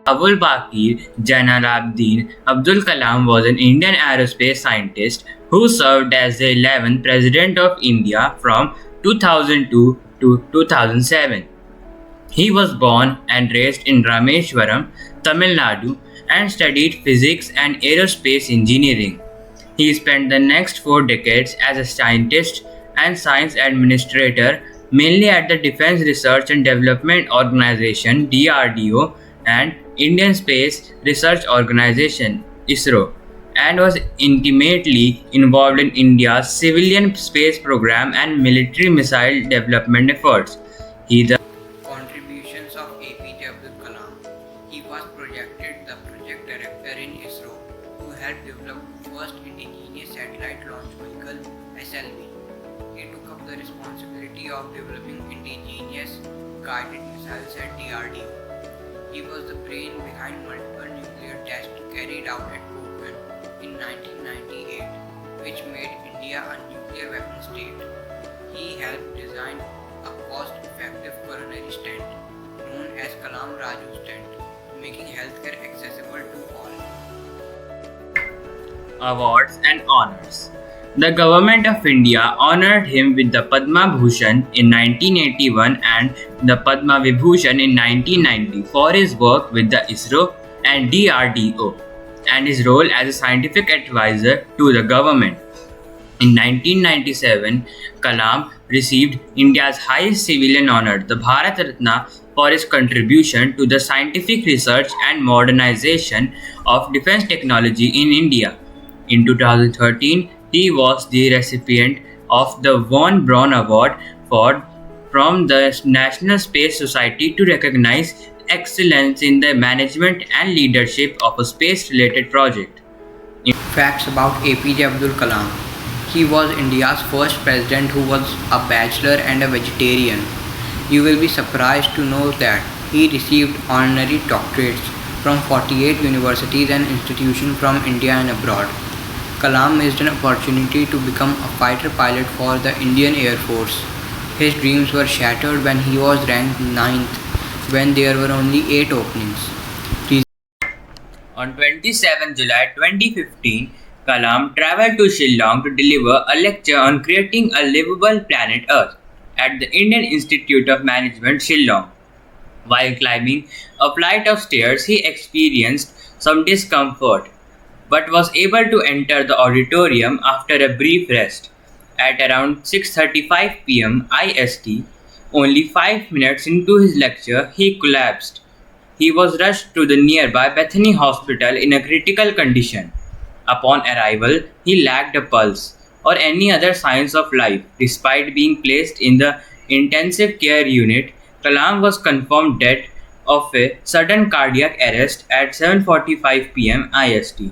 Abul Bakir Jainalabdin Abdul Kalam was an Indian aerospace scientist who served as the 11th President of India from 2002 to 2007. He was born and raised in Rameshwaram, Tamil Nadu, and studied physics and aerospace engineering. He spent the next 4 decades as a scientist and science administrator, mainly at the Defense Research and Development Organization (DRDO) and Indian Space Research Organization (ISRO), and was intimately involved in India's civilian space program and military missile development efforts. He contributions of APJ Abdul Kalam. He was the project director in ISRO, who helped develop first indigenous satellite launch vehicle SLV. He took up the responsibility of developing indigenous guided missiles at DRDO. He was the brain behind multiple nuclear tests carried out at Pokhran in 1998, which made India a nuclear weapon state. He helped design a cost-effective coronary stent known as Kalam Raju stent, making healthcare accessible to all. Awards and honors. The Government of India honored him with the Padma Bhushan in 1981 and the Padma Vibhushan in 1990 for his work with the ISRO and DRDO and his role as a scientific advisor to the government. In 1997, Kalam received India's highest civilian honor, the Bharat Ratna, for his contribution to the scientific research and modernization of defense technology in India. In 2013, he was the recipient of the Von Braun Award from the National Space Society to recognize excellence in the management and leadership of a space-related project. Facts about APJ Abdul Kalam. He was India's first president who was a bachelor and a vegetarian. You will be surprised to know that he received honorary doctorates from 48 universities and institutions from India and abroad. Kalam missed an opportunity to become a fighter pilot for the Indian Air Force. His dreams were shattered when he was ranked 9th when there were only 8 openings. On 27 July 2015, Kalam traveled to Shillong to deliver a lecture on creating a livable planet Earth at the Indian Institute of Management, Shillong. While climbing a flight of stairs, he experienced some discomfort, but was able to enter the auditorium after a brief rest. At around 6:35 p.m. IST, only 5 minutes into his lecture, he collapsed. He was rushed to the nearby Bethany Hospital in a critical condition. Upon arrival, he lacked a pulse or any other signs of life. Despite being placed in the intensive care unit, Kalam was confirmed dead of a sudden cardiac arrest at 7:45 p.m. IST.